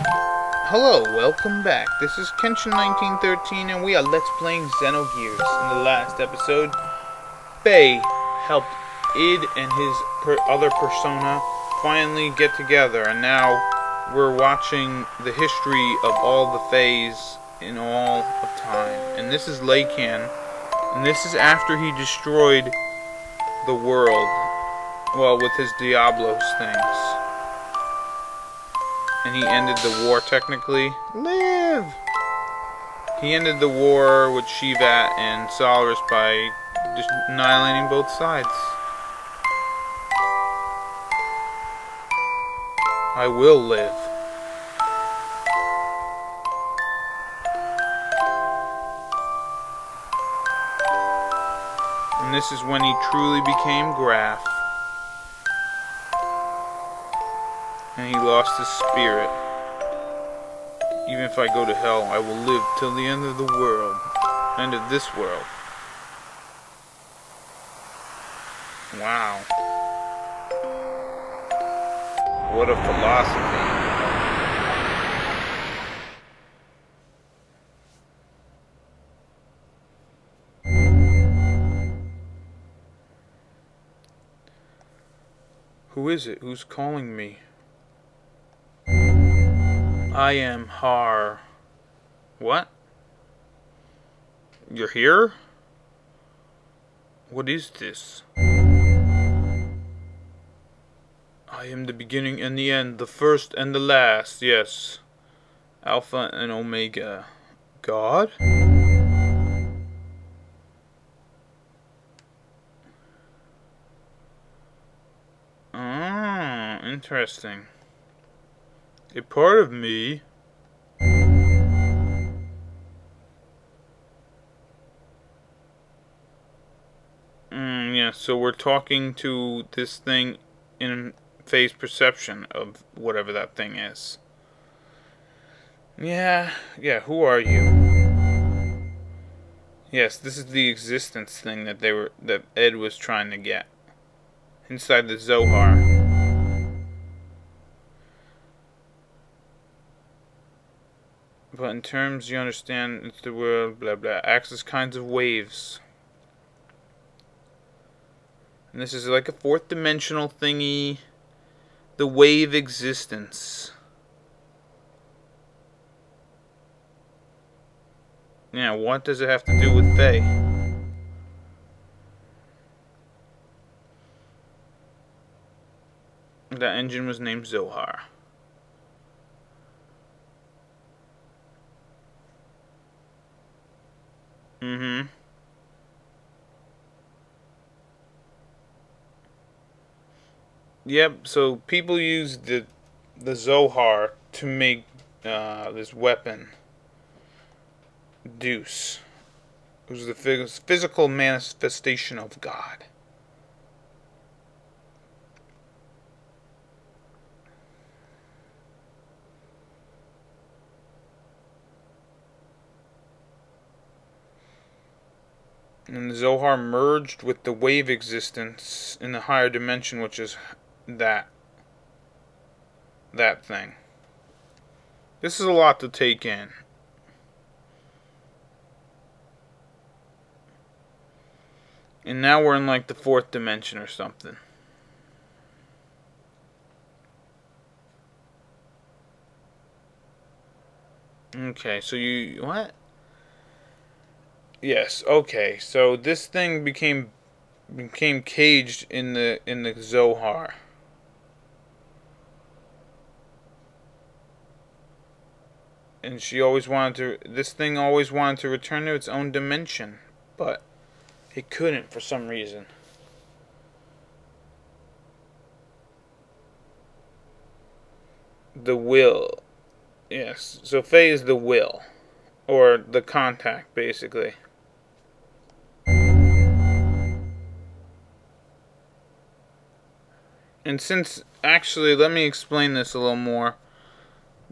Hello, welcome back. This is Kenshin1913 and we are Let's Playing Xenogears. In the last episode, Faye helped Id and his other persona finally get together, and now we're watching the history of all the Fays in all of time. And this is Lacan, and this is after he destroyed the world, well, with his Diablos things. And he ended the war, technically. Live! He ended the war with Shivat and Solaris by just annihilating both sides. I will live. And this is when he truly became Grahf. And he lost his spirit. Even if I go to hell, I will live till the end of the world. End of this world. Wow. What a philosophy. Who is it? Who's calling me? I am Har. What? You're here? What is this? I am the beginning and the end, the first and the last, yes. Alpha and Omega. God? Ah, interesting. A part of me. Yeah, so we're talking to this thing in phase perception of whatever that thing is. Yeah, who are you? Yes, this is the existence thing that Ed was trying to get. Inside the Zohar. But in terms, you understand, it's the world, blah blah, acts as kinds of waves. And this is like a fourth dimensional thingy. The wave existence. Yeah, what does it have to do with Faye? That engine was named Zohar. Yep, so people use the Zohar to make this weapon, Deuce. It was the physical manifestation of God. And the Zohar merged with the wave existence in the higher dimension, which is that thing. This is a lot to take in. And now we're in like the fourth dimension or something. Okay, so you what? Yes, okay. So this thing became caged in the Zohar. And she always wanted to, this thing always wanted to return to its own dimension, but it couldn't for some reason. The will. Yes, so Faye is the will, or the contact, basically. And since, actually, let me explain this a little more.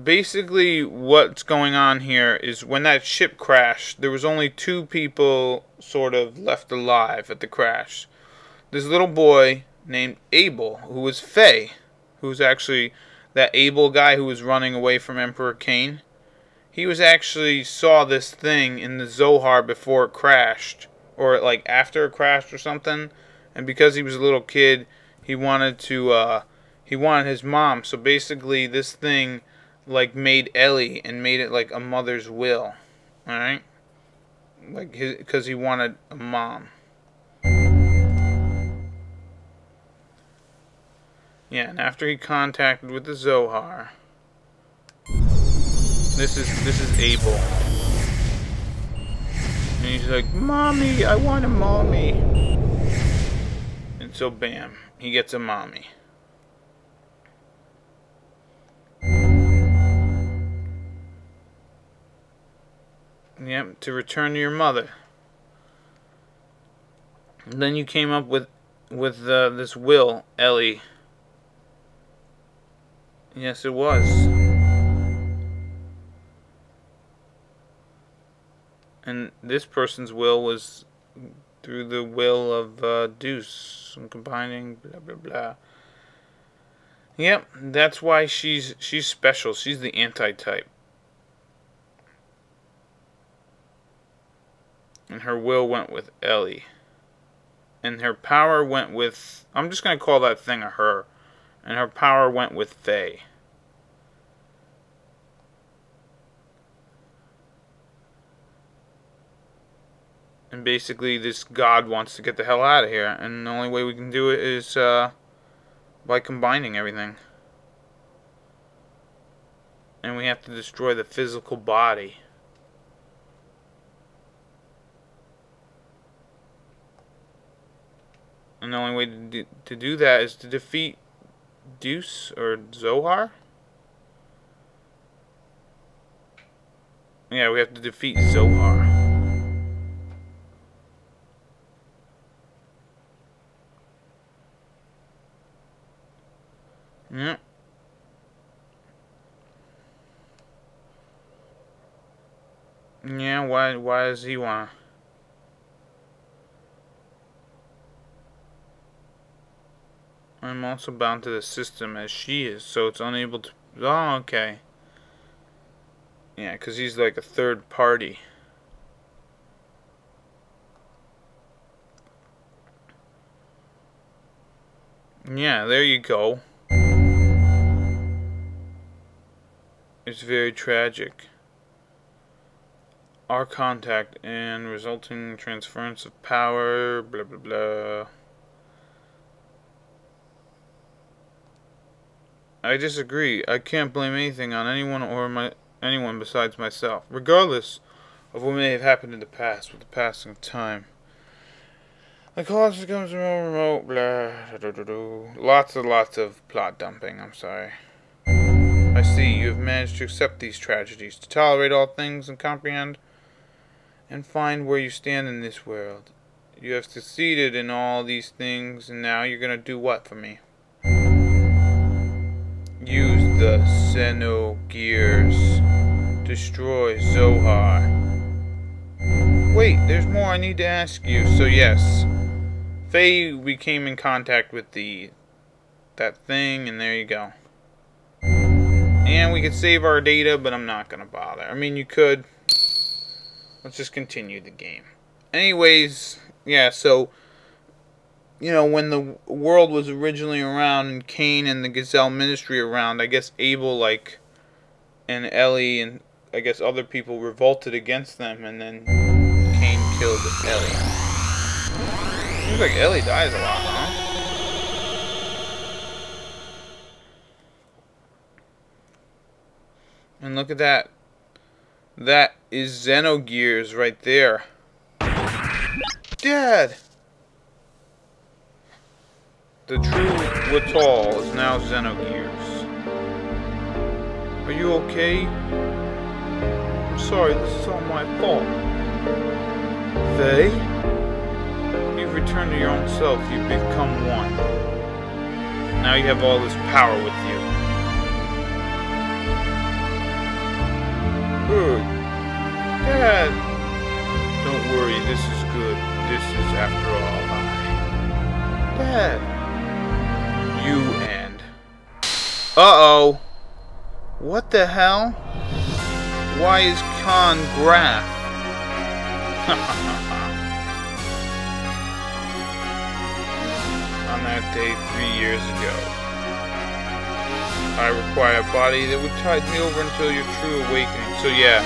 Basically, what's going on here is when that ship crashed, there was only 2 people sort of left alive at the crash. This little boy named Abel, who was Faye, who's actually that Abel guy who was running away from Emperor Cain, he was actually saw this thing in the Zohar before it crashed, or like after it crashed or something. And because he was a little kid, he wanted his mom. So basically, this thing like made Ellie and made it like a mother's will. All right, like because he wanted a mom. Yeah, and after he contacted with the Zohar, this is Abel, and he's like, "Mommy, I want a mommy." And so, bam, he gets a mommy. Yep, to return to your mother. And then you came up with this will, Ellie. Yes, it was. And this person's will was through the will of Deuce. And combining, blah, blah, blah. Yep, that's why she's special. She's the anti-type. And her will went with Ellie. And her power went with... I'm just going to call that thing a her. And her power went with Faye. And basically, this god wants to get the hell out of here. And the only way we can do it is by combining everything. And we have to destroy the physical body. And the only way to do that is to defeat Deuce or Zohar? Yeah, we have to defeat Zohar. Yep. Yeah, why does he wanna? I'm also bound to the system as she is, so it's unable to... Oh, okay. Yeah, because he's like a third party. Yeah, there you go. It's very tragic. Our contact and resulting transference of power, blah blah blah. I disagree. I can't blame anything on anyone or anyone besides myself, regardless of what may have happened in the past with the passing of time. The cause becomes more remote, blah, lots of plot dumping, I'm sorry. I see you have managed to accept these tragedies, to tolerate all things and comprehend and find where you stand in this world. You have succeeded in all these things, and now you're gonna do what for me? Use the Xenogears. Destroy Zohar. Wait, there's more I need to ask you. So yes, Faye, we came in contact with that thing, and there you go. And we could save our data, but I'm not gonna bother. I mean, you could. Let's just continue the game. Anyways, yeah, so, you know, when the world was originally around and Cain and the Gazelle Ministry around, I guess Abel, like, and Ellie and I guess other people revolted against them, and then Cain killed Ellie. Seems like Ellie dies a lot, huh? And look at that. That is Xenogears right there. Dad! The true Watal is now Xenogears. Are you okay? I'm sorry, this is all my fault. Faye? You've returned to your own self. You've become one. Now you have all this power with you. Good. Dad! Don't worry, this is good. This is, after all, I... Dad! You and... Uh-oh! What the hell? Why is Khan Grahf? On that day 3 years ago, I require a body that would tide me over until your true awakening. So yeah,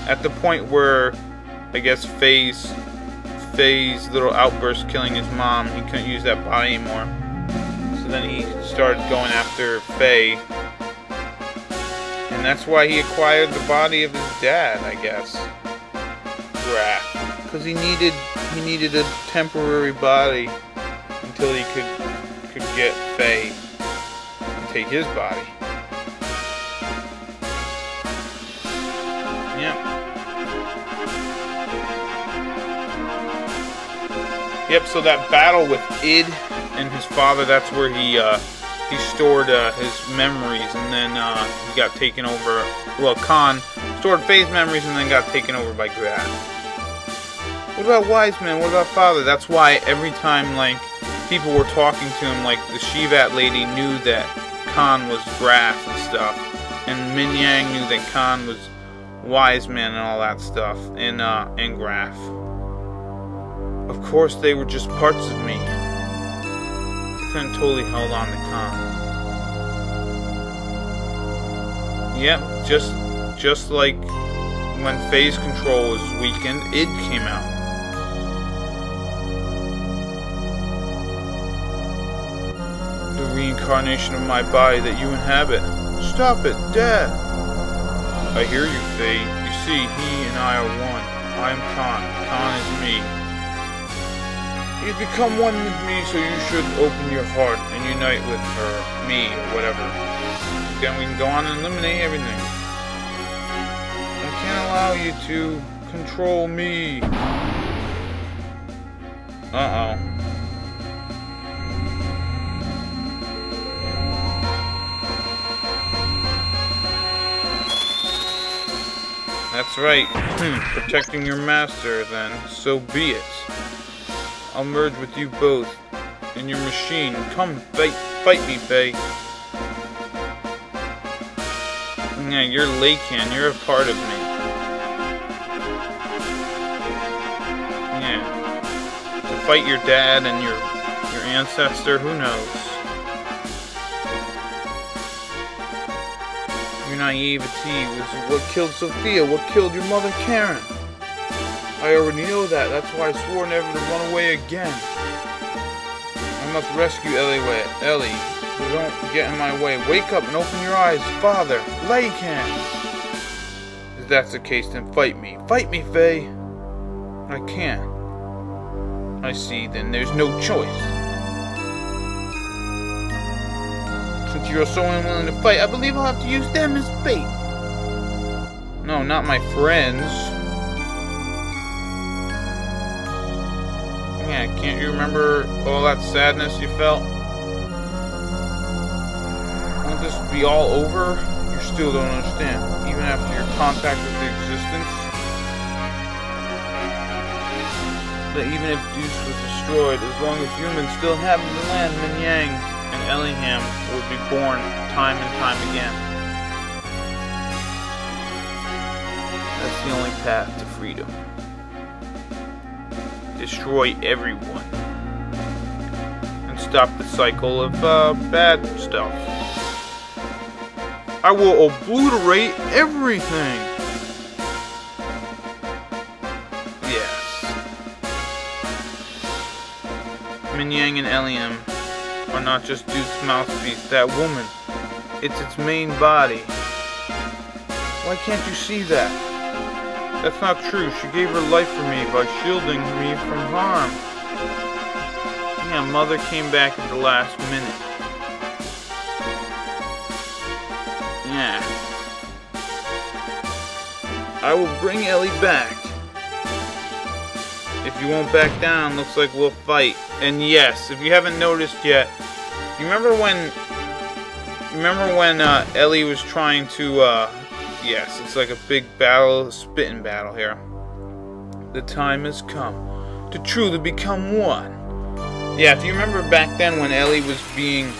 at the point where I guess Faye's little outburst killing his mom, he couldn't use that body anymore. So then he started going after Faye. And that's why he acquired the body of his dad, I guess. Grahf. Because he needed a temporary body until he could get Faye and take his body. Yep, so that battle with Id and his father, that's where he stored his memories, and then he got taken over. Well, Khan stored Faye's memories and then got taken over by Grahf. What about Wise Man? What about Father? That's why every time, like, people were talking to him, like, the Shivat lady knew that Khan was Grahf and stuff, and Min Yang knew that Khan was Wise Man and all that stuff, and Grahf. Of course, they were just parts of me. They couldn't totally hold on to Khan. Yep, just like when Faye's control was weakened, Id came out. The reincarnation of my body that you inhabit. Stop it, Dad! I hear you, Faye. You see, he and I are one. I am Khan. Khan is me. You've become one with me, so you should open your heart and unite with her, me, or whatever. Then we can go on and eliminate everything. I can't allow you to control me. Uh-oh. That's right. Protecting your master, then. So be it. I'll merge with you both in your machine. Come, fight me, Faye. Yeah, you're Lacan. You're a part of me. Yeah. To fight your dad and your ancestor, who knows? Your naivety was what killed Sophia, what killed your mother, Karen. I already know that. That's why I swore never to run away again. I must rescue Ellie. So don't get in my way. Wake up and open your eyes, Father. Lacan. If that's the case, then fight me. Fight me, Faye. I can't. I see. Then there's no choice. Since you're so unwilling to fight, I believe I'll have to use them as bait. No, not my friends. Yeah, can't you remember all that sadness you felt? Won't this be all over? You still don't understand, even after your contact with the existence? That even if Deuce was destroyed, as long as humans still inhabit the land, Min Yang and Ellingham would be born time and time again. That's the only path to freedom. Destroy everyone and stop the cycle of bad stuff. I will obliterate everything. Yes. Min Yang and Elliam are not just Duke's mouthpiece. That woman, it's its main body. Why can't you see that? That's not true. She gave her life for me by shielding me from harm. Yeah, Mother came back at the last minute. Yeah. I will bring Ellie back. If you won't back down, looks like we'll fight. And yes, if you haven't noticed yet, you remember when Ellie was trying to yes, it's like a big battle, spitting battle here. The time has come to truly become one. Yeah, if you remember back then when Ellie was being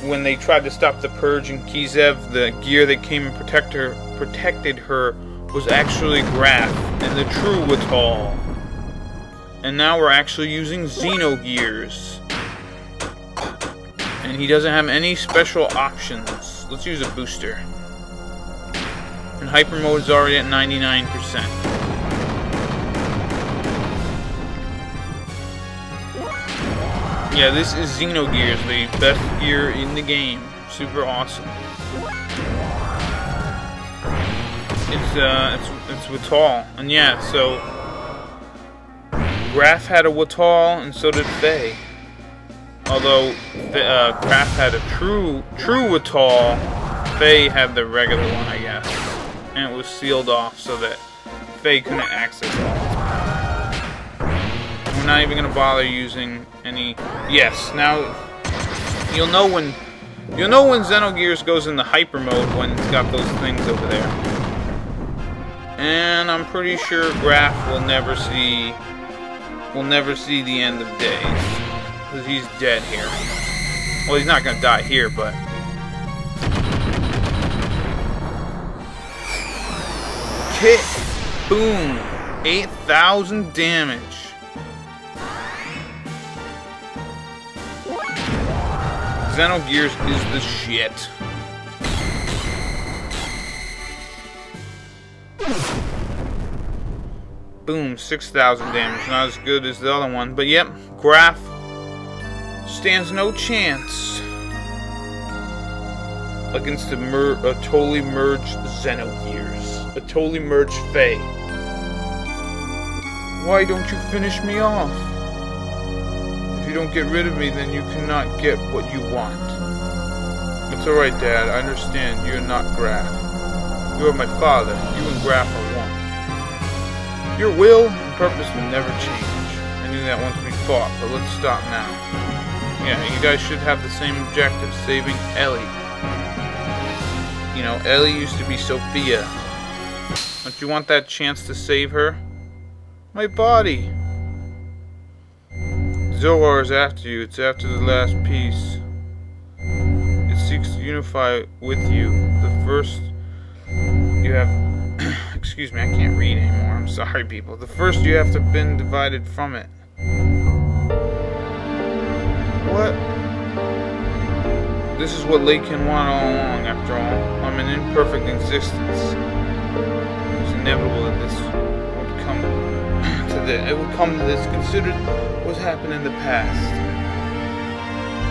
when they tried to stop the purge in Kizev, the gear that came and protected her was actually Grahf and the true Watal. And now we're actually using Xenogears. And he doesn't have any special options. Let's use a booster. And hyper mode is already at 99%. Yeah, this is Xenogears, the best gear in the game. Super awesome. It's Watal. And yeah, so Grahf had a Watal, and so did Faye. Although Grahf had a true Watal, Faye had the regular one, I guess. And it was sealed off so that Faye couldn't access all. We're not even gonna bother using any. Yes, now you'll know when Xenogears goes into hyper mode when it's got those things over there. And I'm pretty sure Grahf will never see the end of days. Because he's dead here. Well, he's not gonna die here, but kick! Boom! 8,000 damage. Xenogears is the shit. Boom, 6,000 damage. Not as good as the other one, but yep, Grahf stands no chance against a totally merged Xenogears. A totally merged Faye. Why don't you finish me off? If you don't get rid of me, then you cannot get what you want. It's alright, Dad. I understand. You're not Grahf. You are my father. You and Grahf are one. Your will and purpose will never change. I knew that once we fought, but let's stop now. Yeah, you guys should have the same objective, saving Ellie. You know, Ellie used to be Sophia. Don't you want that chance to save her? My body! Zohar is after you. It's after the last piece. It seeks to unify with you. The first you have... Excuse me, I can't read anymore. I'm sorry, people. The first you have to been divided from it. What? This is what Lacan wanted all along, after all. I'm an imperfect existence. It's inevitable that this would come to this. It would come to this. Considered what's happened in the past.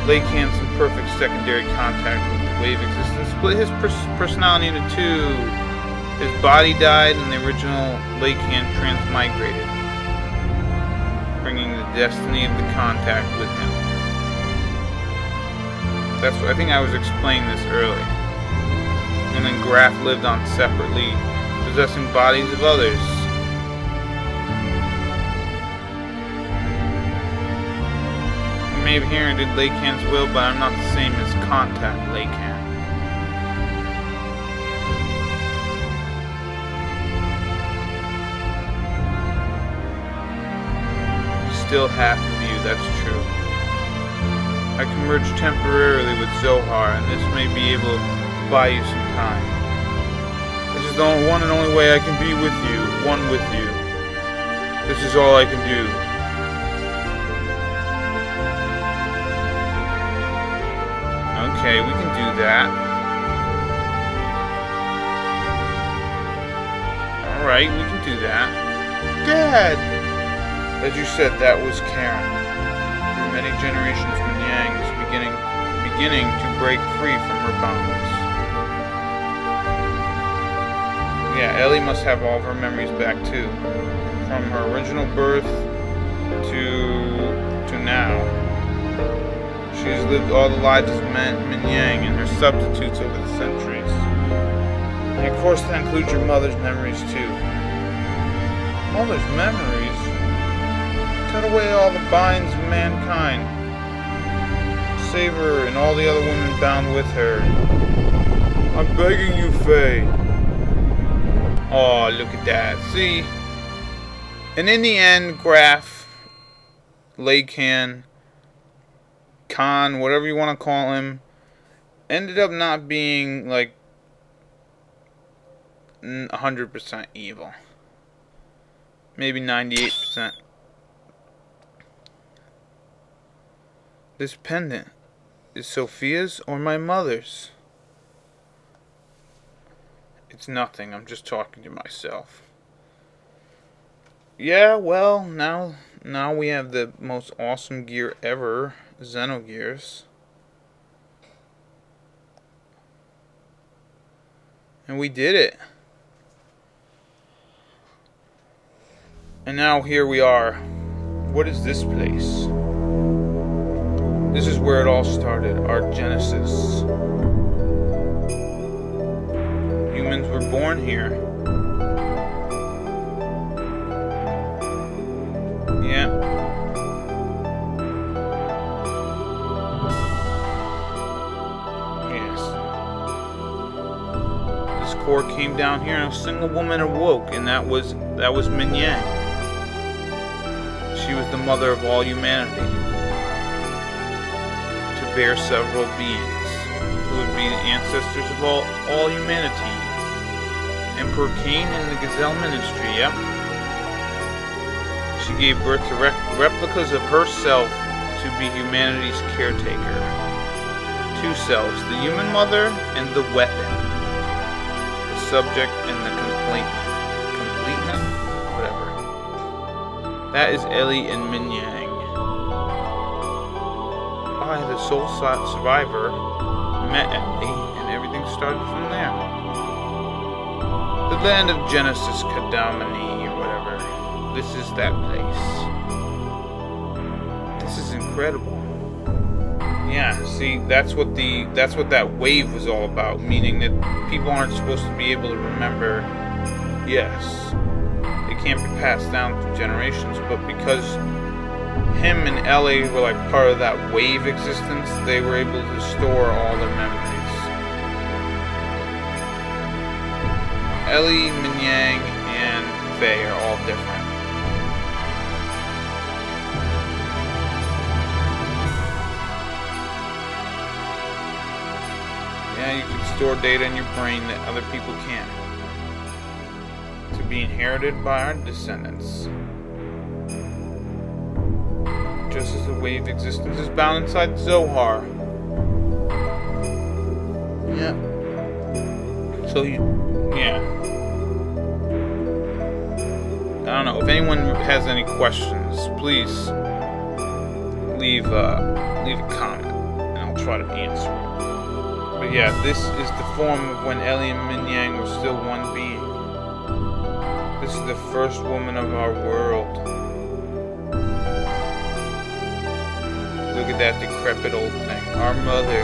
Lacan's imperfect secondary contact with the wave existence split his personality into two. His body died, and the original Lacan transmigrated, bringing the destiny of the contact with him. That's what I think I was explaining this early. And then Grahf lived on separately, possessing bodies of others. I may have inherited Lacan's will, but I'm not the same as contact Lacan. Still half of you, that's true. I can merge temporarily with Zohar, and this may be able to buy you some time. This is the one and only way I can be with you, one with you. This is all I can do. Okay, we can do that. Alright, we can do that. Dad! As you said, that was Karen. Through many generations, Minyang is beginning to break free from her bonds. Yeah, Ellie must have all of her memories back too. From her original birth to now. She has lived all the lives of Minyang and her substitutes over the centuries. And of course that includes your mother's memories too. Mother's memories? Cut away all the binds of mankind. Save her and all the other women bound with her. I'm begging you, Faye. Oh, look at that. See? And in the end, Grahf, Lacan, Khan, whatever you want to call him, ended up not being like 100% evil. Maybe 98%. This pendant is Sophia's or my mother's? It's nothing. I'm just talking to myself. Yeah, well, now we have the most awesome gear ever, Xenogears. And we did it. And now here we are. What is this place? This is where it all started, our genesis. Humans were born here. Yeah. Yes. This core came down here and a single woman awoke, and that was Min Yang. She was the mother of all humanity. To bear several beings who would be the ancestors of all humanity. Emperor Cain and the Gazelle Ministry, yep. She gave birth to replicas of herself to be humanity's caretaker. Two selves, the human mother and the weapon. The subject and the completement? Whatever. That is Ellie and Min Yang. I, the soul survivor, met Ellie, and everything started from there. The land of Genesis Kadamini, or whatever. This is that place. This is incredible. Yeah, see, that's what that wave was all about, meaning that people aren't supposed to be able to remember. Yes, it can't be passed down through generations, but because him and Ellie were like part of that wave existence, they were able to store all their memories. Ellie, Min Yang, and Faye are all different. Yeah, you can store data in your brain that other people can't. To be inherited by our descendants. Just as the wave existence is bound inside Zohar. Yeah. So yeah. I don't know. If anyone has any questions, please leave a comment, and I'll try to answer it. But yeah, this is the form of when Ellie and Min Yang were still one being. This is the first woman of our world. Look at that decrepit old thing. Our mother.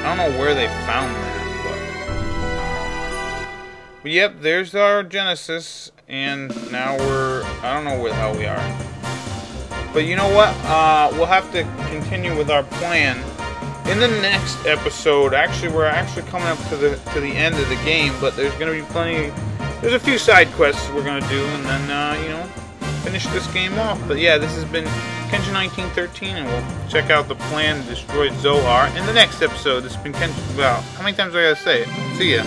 I don't know where they found that, but yep, there's our Genesis, and now I don't know where the hell we are. But you know what? We'll have to continue with our plan in the next episode. Actually, we're coming up to the end of the game, but there's gonna be plenty. There's a few side quests we're gonna do, and then finish this game off. But yeah, this has been Kenshin 1913, and we'll check out the plan to destroy Zohar in the next episode. This has been Kenshin. Well, how many times do I gotta say it? See ya.